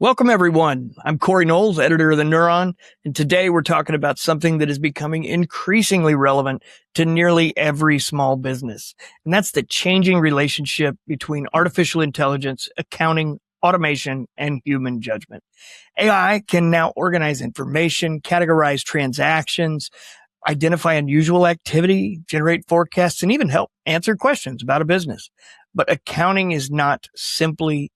Welcome, everyone. I'm Corey Noles, editor of the Neuron, and today we're talking about something that is becoming increasingly relevant to nearly every small business, and that's the changing relationship between artificial intelligence, accounting, automation, and human judgment. AI can now organize information, categorize transactions, identify unusual activity, generate forecasts, and even help answer questions about a business. But accounting is not simply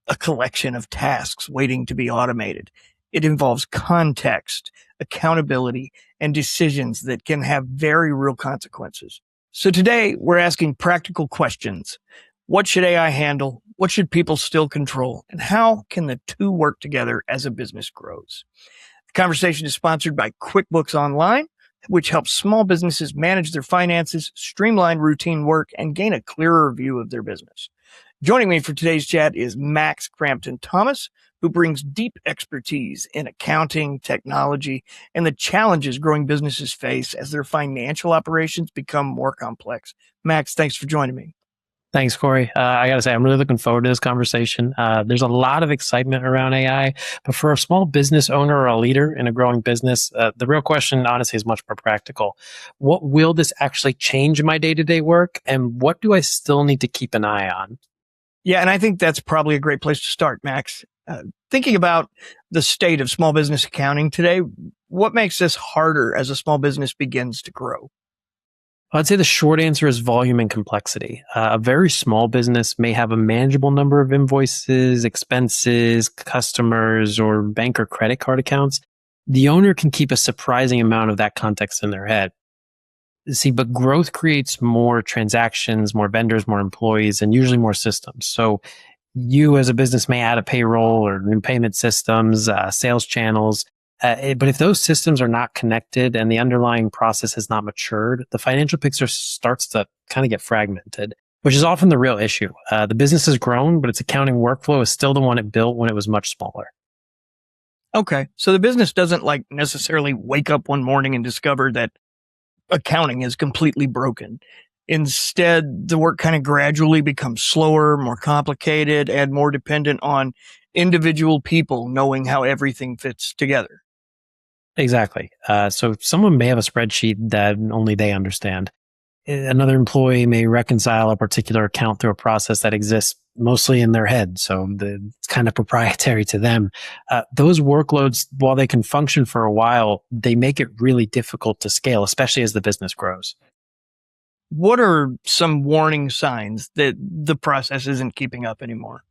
a collection of tasks waiting to be automated. It involves context, accountability, and decisions that can have very real consequences. So today we're asking practical questions. What should AI handle? What should people still control? And how can the two work together as a business grows? The conversation is sponsored by QuickBooks Online, which helps small businesses manage their finances, streamline routine work, and gain a clearer view of their business. Joining me for today's chat is Max Crampton-Thomas, who brings deep expertise in accounting, technology, and the challenges growing businesses face as their financial operations become more complex. Max, thanks for joining me. Thanks, Corey. I got to say, I'm really looking forward to this conversation. There's a lot of excitement around AI, but for a small business owner or a leader in a growing business, the real question, honestly, is much more practical. What will this actually change in my day-to-day work, and what do I still need to keep an eye on? Yeah, and I think that's probably a great place to start, Max. Thinking about the state of small business accounting today, what makes this harder as a small business begins to grow? I'd say the short answer is volume and complexity. A very small business may have a manageable number of invoices, expenses, customers, or bank or credit card accounts. The owner can keep a surprising amount of that context in their head. See, but growth creates more transactions, more vendors, more employees, and usually more systems. So you as a business may add a payroll or new payment systems, sales channels. But if those systems are not connected and the underlying process has not matured, the financial picture starts to kind of get fragmented, which is often the real issue. The business has grown, but its accounting workflow is still the one it built when it was much smaller. Okay, so the business doesn't necessarily wake up one morning and discover that accounting is completely broken. Instead, the work kind of gradually becomes slower, more complicated, and more dependent on individual people knowing how everything fits together. Exactly. So someone may have a spreadsheet that only they understand. Another employee may reconcile a particular account through a process that exists mostly in their head. So it's kind of proprietary to them. Those workloads, while they can function for a while, they make it really difficult to scale, especially as the business grows. What are some warning signs that the process isn't keeping up anymore?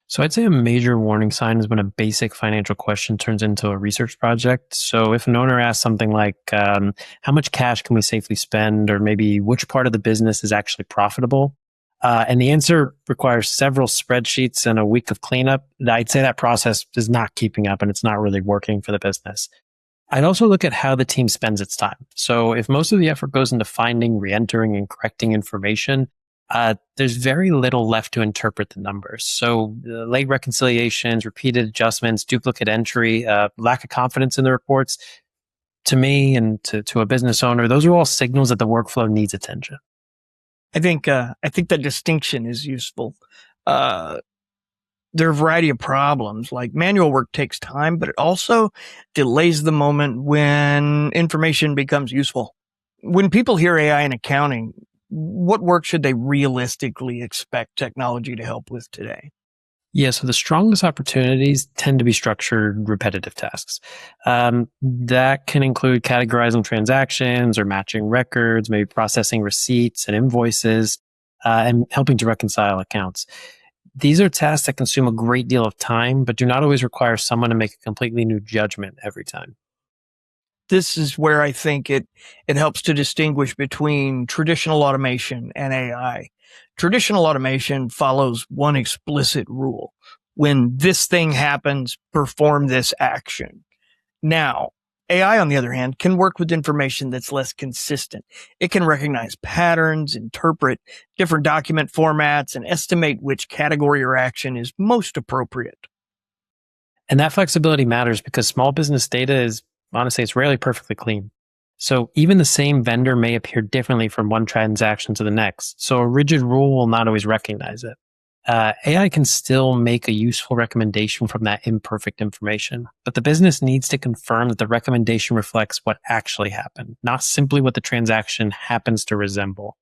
So I'd say a major warning sign is when a basic financial question turns into a research project. So if an owner asks something like, how much cash can we safely spend? Or maybe which part of the business is actually profitable? And the answer requires several spreadsheets and a week of cleanup. I'd say that process is not keeping up and it's not really working for the business. I'd also look at how the team spends its time. So if most of the effort goes into finding, re-entering, and correcting information, there's very little left to interpret the numbers. So late reconciliations, repeated adjustments, duplicate entry, lack of confidence in the reports, to me and to a business owner, those are all signals that the workflow needs attention. I think that distinction is useful. There are a variety of problems, like manual work takes time, but it also delays the moment when information becomes useful. When people hear AI in accounting, what work should they realistically expect technology to help with today? Yeah, so the strongest opportunities tend to be structured, repetitive tasks. That can include categorizing transactions or matching records, maybe processing receipts and invoices, and helping to reconcile accounts. These are tasks that consume a great deal of time, but do not always require someone to make a completely new judgment every time. This is where I think it helps to distinguish between traditional automation and AI. Traditional automation follows one explicit rule. When this thing happens, perform this action. Now, AI, on the other hand, can work with information that's less consistent. It can recognize patterns, interpret different document formats, and estimate which category or action is most appropriate. And that flexibility matters because small business data is, honestly, it's rarely perfectly clean. So even the same vendor may appear differently from one transaction to the next. So a rigid rule will not always recognize it. AI can still make a useful recommendation from that imperfect information, but the business needs to confirm that the recommendation reflects what actually happened, not simply what the transaction happens to resemble.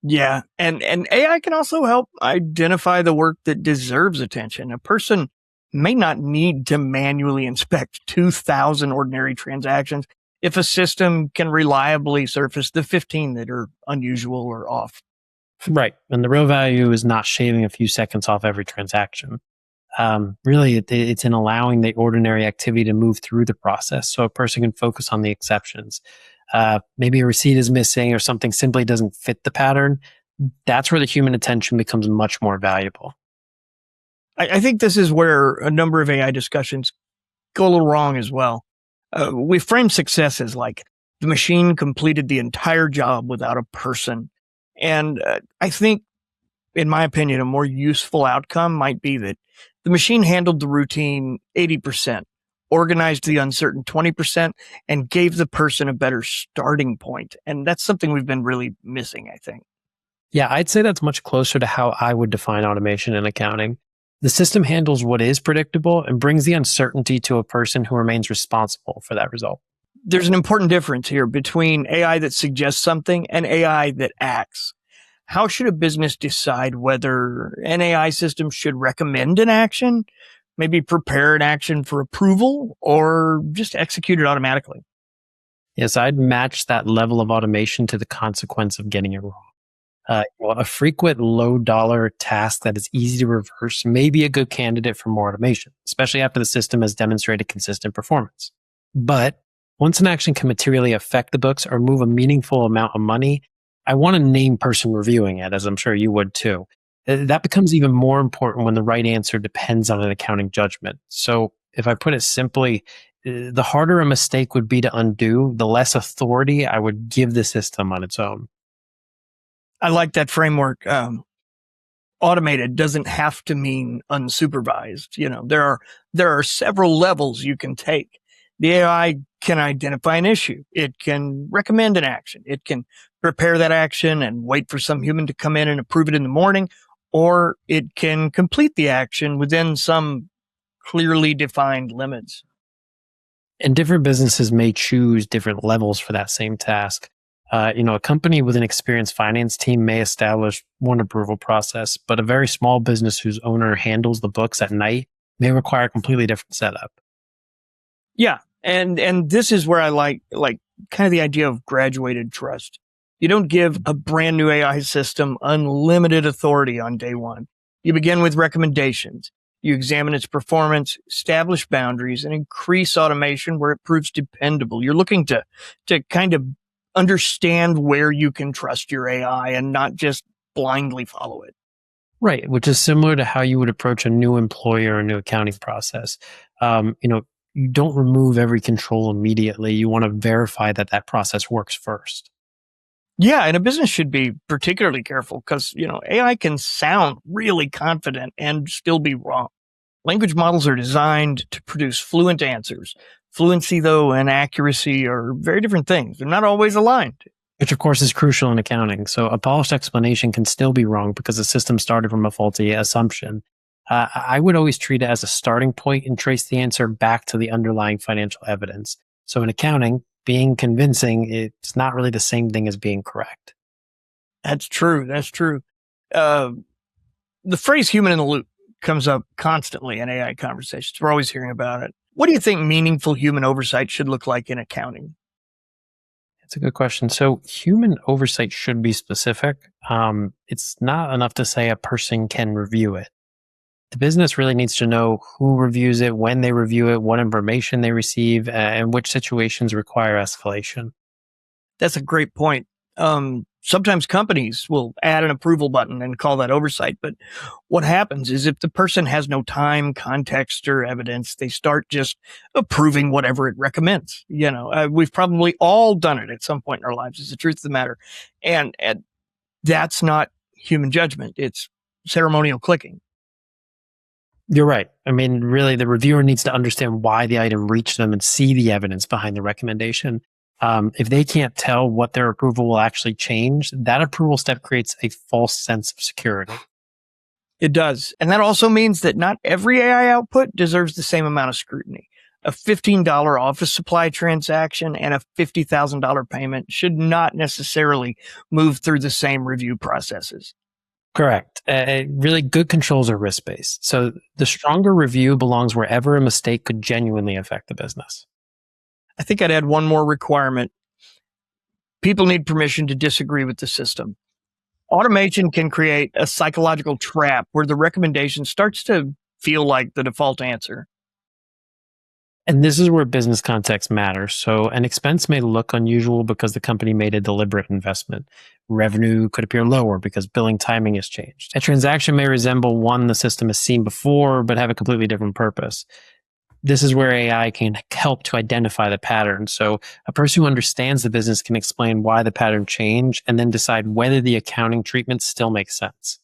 Yeah, and AI can also help identify the work that deserves attention. A person may not need to manually inspect 2,000 ordinary transactions if a system can reliably surface the 15 that are unusual or off. Right. And the real value is not shaving a few seconds off every transaction. Really, it's in allowing the ordinary activity to move through the process so a person can focus on the exceptions. Maybe a receipt is missing or something simply doesn't fit the pattern. That's where the human attention becomes much more valuable. I think this is where a number of AI discussions go a little wrong as well. We frame success as like the machine completed the entire job without a person. And I think, in my opinion, a more useful outcome might be that the machine handled the routine 80%, organized the uncertain 20%, and gave the person a better starting point. And that's something we've been really missing, I think. Yeah, I'd say that's much closer to how I would define automation in accounting. The system handles what is predictable and brings the uncertainty to a person who remains responsible for that result. There's an important difference here between AI that suggests something and AI that acts. How should a business decide whether an AI system should recommend an action, maybe prepare an action for approval, or just execute it automatically? Yes, I'd match that level of automation to the consequence of getting it wrong. A frequent low dollar task that is easy to reverse may be a good candidate for more automation, especially after the system has demonstrated consistent performance. But once an action can materially affect the books or move a meaningful amount of money, I want a named person reviewing it, as I'm sure you would too. That becomes even more important when the right answer depends on an accounting judgment. So, if I put it simply, the harder a mistake would be to undo, the less authority I would give the system on its own. I like that framework. Automated doesn't have to mean unsupervised. There are several levels you can take. The AI can identify an issue. It can recommend an action. It can prepare that action and wait for some human to come in and approve it in the morning, or it can complete the action within some clearly defined limits. And different businesses may choose different levels for that same task. A company with an experienced finance team may establish one approval process, but a very small business whose owner handles the books at night may require a completely different setup. Yeah, and this is where I like kind of the idea of graduated trust. You don't give a brand new AI system unlimited authority on day one. You begin with recommendations. You examine its performance, establish boundaries, and increase automation where it proves dependable. You're looking to kind of understand where you can trust your AI and not just blindly follow it. Right, which is similar to how you would approach a new employer or a new accounting process. You don't remove every control immediately. You want to verify that that process works first. Yeah, and a business should be particularly careful because, AI can sound really confident and still be wrong. Language models are designed to produce fluent answers. Fluency, though, and accuracy are very different things. They're not always aligned. Which, of course, is crucial in accounting. So a polished explanation can still be wrong because the system started from a faulty assumption. I would always treat it as a starting point and trace the answer back to the underlying financial evidence. So in accounting, being convincing, it's not really the same thing as being correct. That's true. That's true. Uh, the phrase human in the loop comes up constantly in AI conversations. We're always hearing about it. What do you think meaningful human oversight should look like in accounting? It's a good question. So human oversight should be specific. It's not enough to say a person can review it. The business really needs to know who reviews it, when they review it, what information they receive, and which situations require escalation. That's a great point. Sometimes companies will add an approval button and call that oversight. But what happens is if the person has no time, context, or evidence, they start just approving whatever it recommends. We've probably all done it at some point in our lives, is the truth of the matter. And that's not human judgment. It's ceremonial clicking. You're right. I mean, really, the reviewer needs to understand why the item reached them and see the evidence behind the recommendation. If they can't tell what their approval will actually change, that approval step creates a false sense of security. It does. And that also means that not every AI output deserves the same amount of scrutiny. A $15 office supply transaction and a $50,000 payment should not necessarily move through the same review processes. Correct. Really good controls are risk based. So the stronger review belongs wherever a mistake could genuinely affect the business. I think I'd add one more requirement. People need permission to disagree with the system. Automation can create a psychological trap where the recommendation starts to feel like the default answer. And this is where business context matters. So an expense may look unusual because the company made a deliberate investment. Revenue could appear lower because billing timing has changed. A transaction may resemble one the system has seen before, but have a completely different purpose. This is where AI can help to identify the pattern. So a person who understands the business can explain why the pattern changed and then decide whether the accounting treatment still makes sense.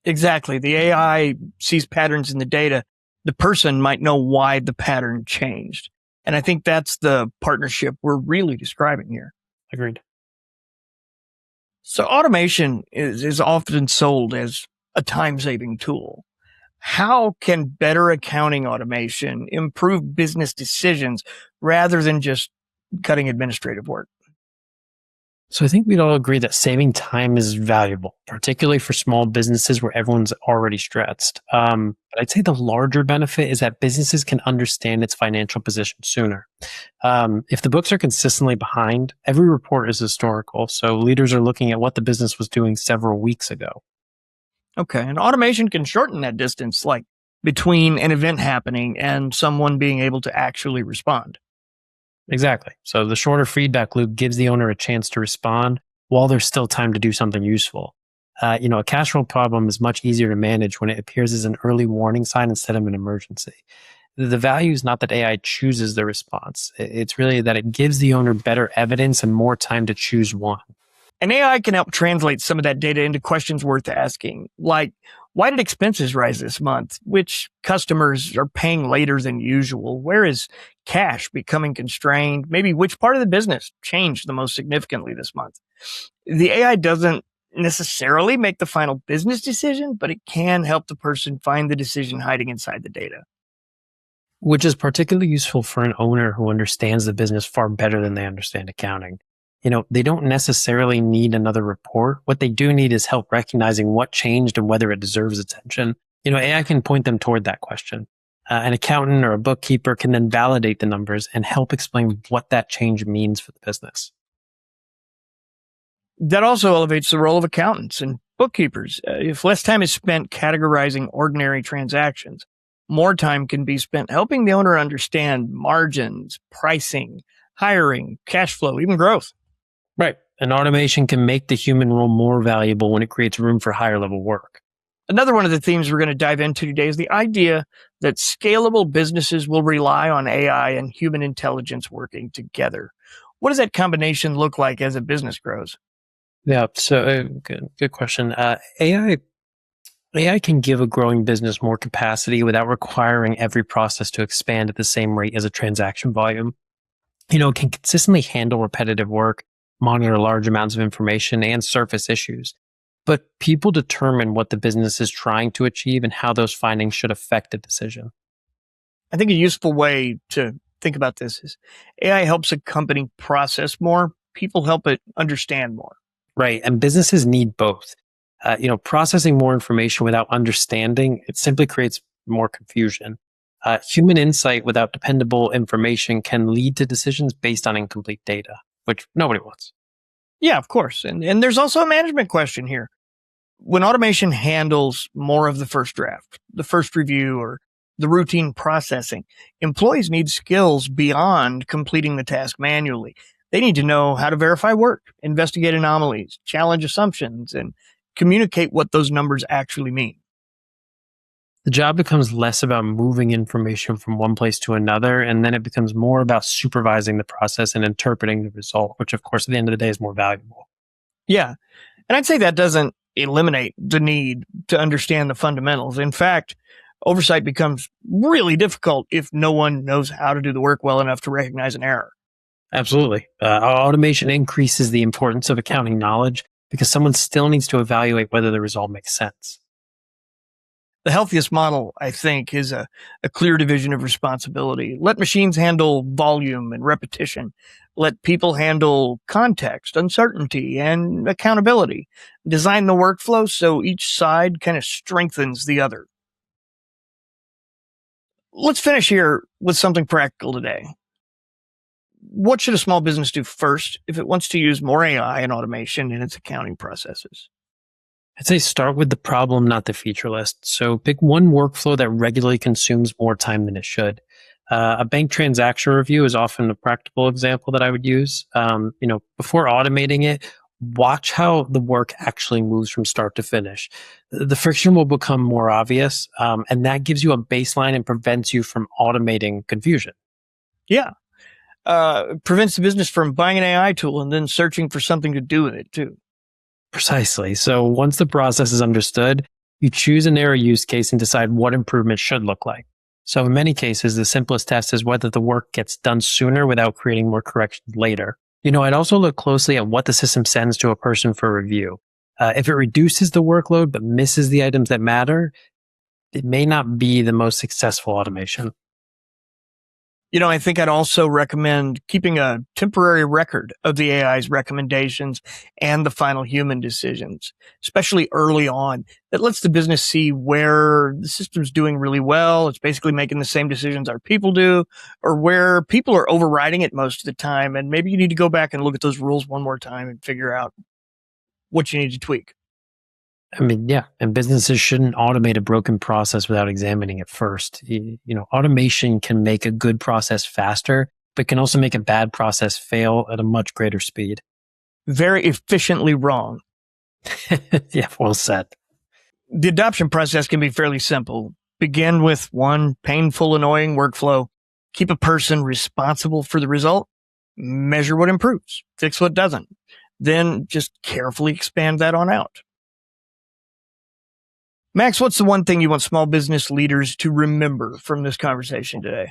Exactly. The AI sees patterns in the data. The person might know why the pattern changed. And I think that's the partnership we're really describing here. Agreed. So automation is often sold as a time-saving tool. How can better accounting automation improve business decisions rather than just cutting administrative work? So I think we'd all agree that saving time is valuable, particularly for small businesses where everyone's already stressed. But I'd say the larger benefit is that businesses can understand its financial position sooner. If the books are consistently behind, every report is historical. So leaders are looking at what the business was doing several weeks ago. Okay, and automation can shorten that distance, like between an event happening and someone being able to actually respond. Exactly. So the shorter feedback loop gives the owner a chance to respond while there's still time to do something useful. A cash flow problem is much easier to manage when it appears as an early warning sign instead of an emergency. The value is not that AI chooses the response. It's really that it gives the owner better evidence and more time to choose one. And AI can help translate some of that data into questions worth asking, like, why did expenses rise this month? Which customers are paying later than usual? Where is cash becoming constrained? Maybe which part of the business changed the most significantly this month? The AI doesn't necessarily make the final business decision, but it can help the person find the decision hiding inside the data. Which is particularly useful for an owner who understands the business far better than they understand accounting. They don't necessarily need another report. What they do need is help recognizing what changed and whether it deserves attention. AI can point them toward that question. An accountant or a bookkeeper can then validate the numbers and help explain what that change means for the business. That also elevates the role of accountants and bookkeepers. If less time is spent categorizing ordinary transactions, more time can be spent helping the owner understand margins, pricing, hiring, cash flow, even growth. Right. And automation can make the human role more valuable when it creates room for higher level work. Another one of the themes we're going to dive into today is the idea that scalable businesses will rely on AI and human intelligence working together. What does that combination look like as a business grows? Yeah. So good question. AI can give a growing business more capacity without requiring every process to expand at the same rate as a transaction volume. It can consistently handle repetitive work, monitor large amounts of information, and surface issues. But people determine what the business is trying to achieve and how those findings should affect a decision. I think a useful way to think about this is AI helps a company process more, people help it understand more. Right. And businesses need both. Processing more information without understanding, it simply creates more confusion. Human insight without dependable information can lead to decisions based on incomplete data, which nobody wants. Yeah, of course. And there's also a management question here. When automation handles more of the first draft, the first review, or the routine processing, employees need skills beyond completing the task manually. They need to know how to verify work, investigate anomalies, challenge assumptions, and communicate what those numbers actually mean. The job becomes less about moving information from one place to another, and then it becomes more about supervising the process and interpreting the result, which, of course, at the end of the day is more valuable. Yeah. And I'd say that doesn't eliminate the need to understand the fundamentals. In fact, oversight becomes really difficult if no one knows how to do the work well enough to recognize an error. Absolutely. Automation increases the importance of accounting knowledge because someone still needs to evaluate whether the result makes sense. The healthiest model, I think, is a clear division of responsibility. Let machines handle volume and repetition. Let people handle context, uncertainty, and accountability. Design the workflow so each side kind of strengthens the other. Let's finish here with something practical today. What should a small business do first if it wants to use more AI and automation in its accounting processes? I'd say start with the problem, not the feature list. So pick one workflow that regularly consumes more time than it should. A bank transaction review is often a practical example that I would use. Before automating it, watch how the work actually moves from start to finish. The friction will become more obvious, and that gives you a baseline and prevents you from automating confusion. Yeah. Prevents the business from buying an AI tool and then searching for something to do with it, too. Precisely. So once the process is understood, you choose a narrow use case and decide what improvements should look like. So in many cases, the simplest test is whether the work gets done sooner without creating more corrections later. I'd also look closely at what the system sends to a person for review. If it reduces the workload but misses the items that matter, it may not be the most successful automation. I think I'd also recommend keeping a temporary record of the AI's recommendations and the final human decisions, especially early on. That lets the business see where the system's doing really well. It's basically making the same decisions our people do, or where people are overriding it most of the time. And maybe you need to go back and look at those rules one more time and figure out what you need to tweak. Yeah, and businesses shouldn't automate a broken process without examining it first. Automation can make a good process faster, but can also make a bad process fail at a much greater speed. Very efficiently wrong. Yeah, well said. The adoption process can be fairly simple. Begin with one painful, annoying workflow. Keep a person responsible for the result. Measure what improves. Fix what doesn't. Then just carefully expand that on out. Max, what's the one thing you want small business leaders to remember from this conversation today?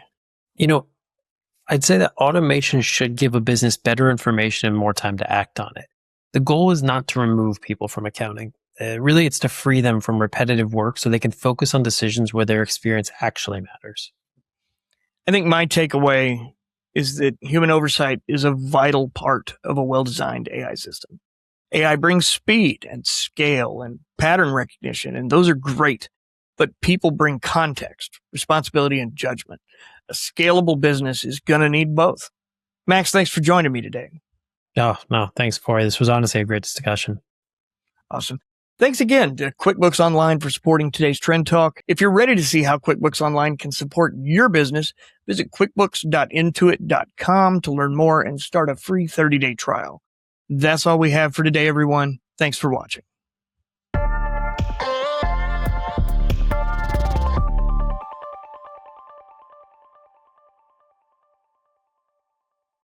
I'd say that automation should give a business better information and more time to act on it. The goal is not to remove people from accounting. Really, it's to free them from repetitive work so they can focus on decisions where their experience actually matters. I think my takeaway is that human oversight is a vital part of a well-designed AI system. AI brings speed and scale and pattern recognition, and those are great. But people bring context, responsibility, and judgment. A scalable business is going to need both. Max, thanks for joining me today. Oh, no, thanks, Corey. This was honestly a great discussion. Awesome. Thanks again to QuickBooks Online for supporting today's Trend Talk. If you're ready to see how QuickBooks Online can support your business, visit quickbooks.intuit.com to learn more and start a free 30-day trial. That's all we have for today, everyone. Thanks for watching.